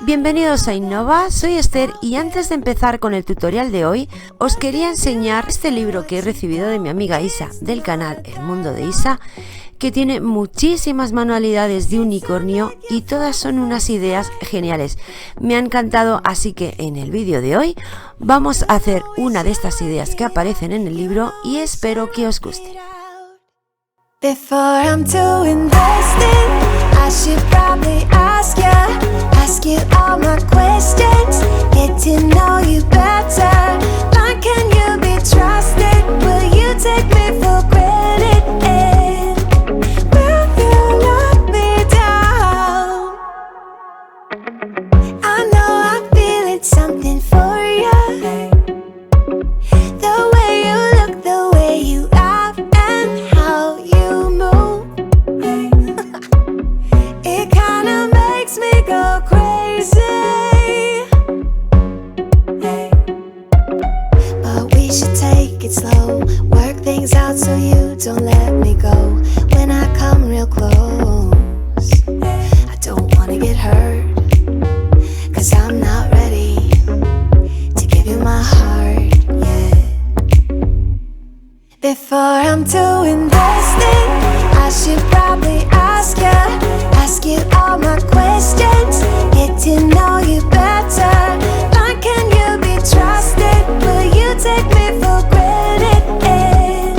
Bienvenidos a Innova, soy Esther y antes de empezar con el tutorial de hoy os quería enseñar este libro que he recibido de mi amiga Isa del canal El Mundo de Isa, que tiene muchísimas manualidades de unicornio y todas son unas ideas geniales. Me ha encantado, así que en el vídeo de hoy vamos a hacer una de estas ideas que aparecen en el libro y espero que os guste. Before I'm too invested, I should probably ask you all my questions, get to know you better. Like, can you be trusted? Will you take me for granted? And will you let me down? I know I'm feeling something for you. The way you look, the way you act, and how you move. It kinda makes me go crazy. But we should take it slow, work things out so you don't let me go. When I come real close, I don't wanna get hurt, 'cause I'm not ready to give you my heart yet. Before I'm too invested, I should probably ask you all my questions, get to know you better. Like, can you be trusted? Will you take me for granted? And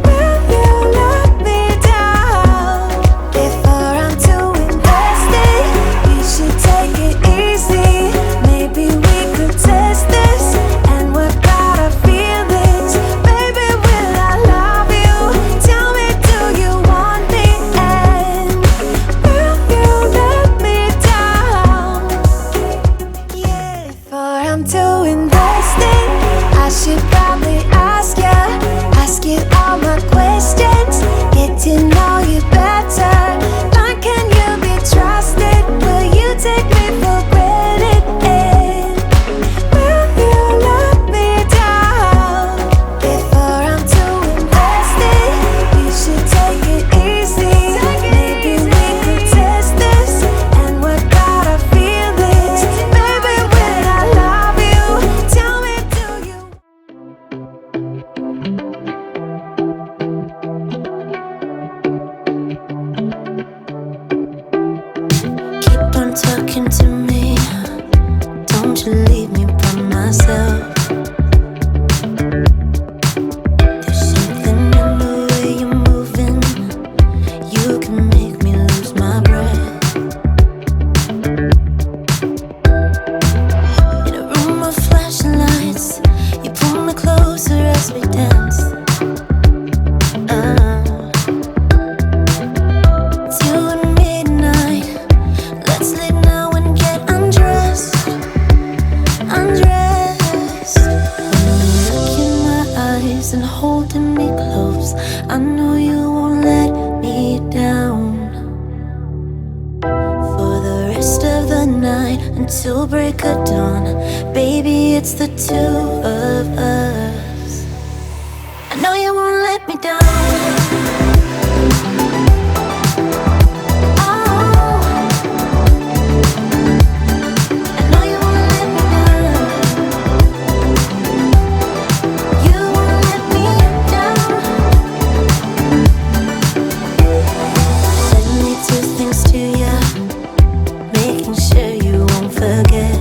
will you let me down? Before I'm too invested, you should take it easy. Maybe we could test this and work out our feelings. Baby, will I love you? Tell me, do you want me? And will you let me down? Yeah. Before I'm too invested, I should probably ask you all my questions, get to know you better. Like, can you be trusted? Will you take me for granted? And will you let me down? Before I'm too invested, you should take it easy. Maybe we could test this and work out our feelings. Baby, will I love you? Tell me, do you? Keep on talking to me, don't you leave me by myself. There's something in the way you're moving, you can make me lose my breath. In a room of flashing lights, you pull me closer as we dance. It's you and me tonight. Let's leave now and get undressed. When you look in my eyes and holding me close, I know you won't let me down. For the rest of the night until break of dawn, baby, it's the two of us. I know you won't let me down. Oh, I know you won't let me down. You won't let me down. Let me do things to you, making sure you won't forget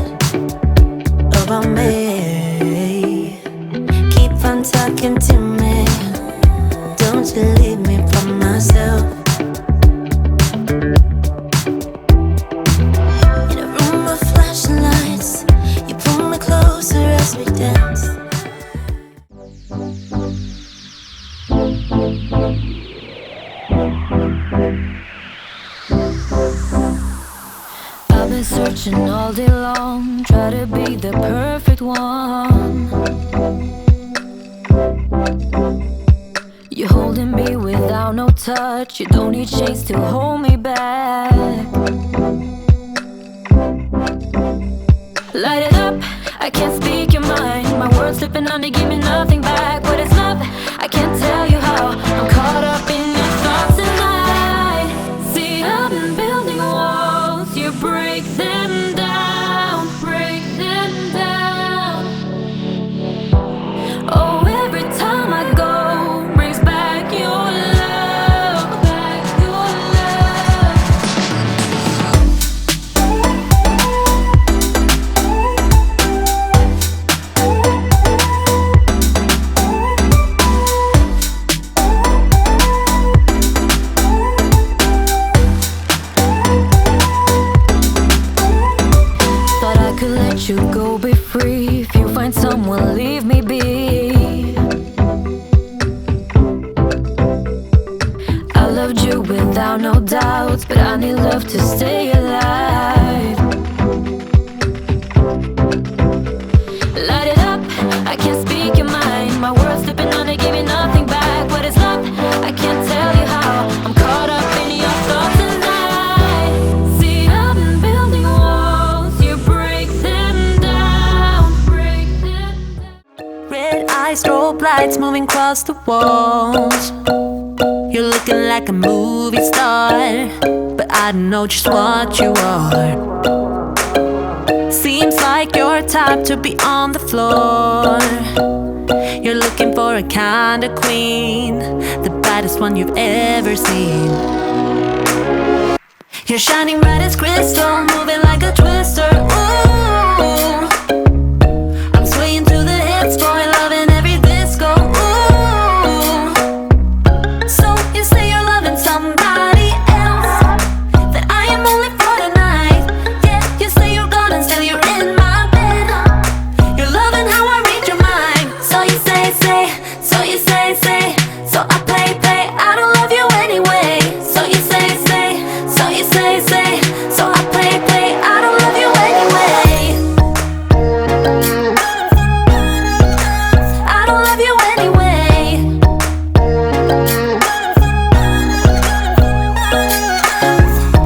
about me. Keep on talking to me, don't you leave me by myself. In a room of flashing lights, you pull me closer as we dance. I've been searching all day long, try to be the perfect one. You're holding me without no touch, you don't need chains to hold me back. Light it up, I can't speak your mind. My words slipping on me, give me nothing back. But it's love, I can't tell you how. I'm caught up in your thoughts tonight. See, I've been building walls, you break them down. strobe lights moving across the walls. You're looking like a movie star, but I don't know just what you are. Seems like you're type to be on the floor. You're looking for a kind of queen, the baddest one you've ever seen. You're shining bright as crystal, moving like a twister. Ooh, I'm swaying to the hits, boy, loving every disco. Ooh, so you say you're loving somebody else, that I am only for the night. Yeah, you say you're gone and still you're in my bed. You're loving how I read your mind. So you say, so you say, so I play, I don't love you anyway. So you say, so you say, so I play, I don't love you anyway. I don't love you anyway.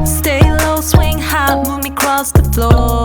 Stay low, swing high, move me across the floor.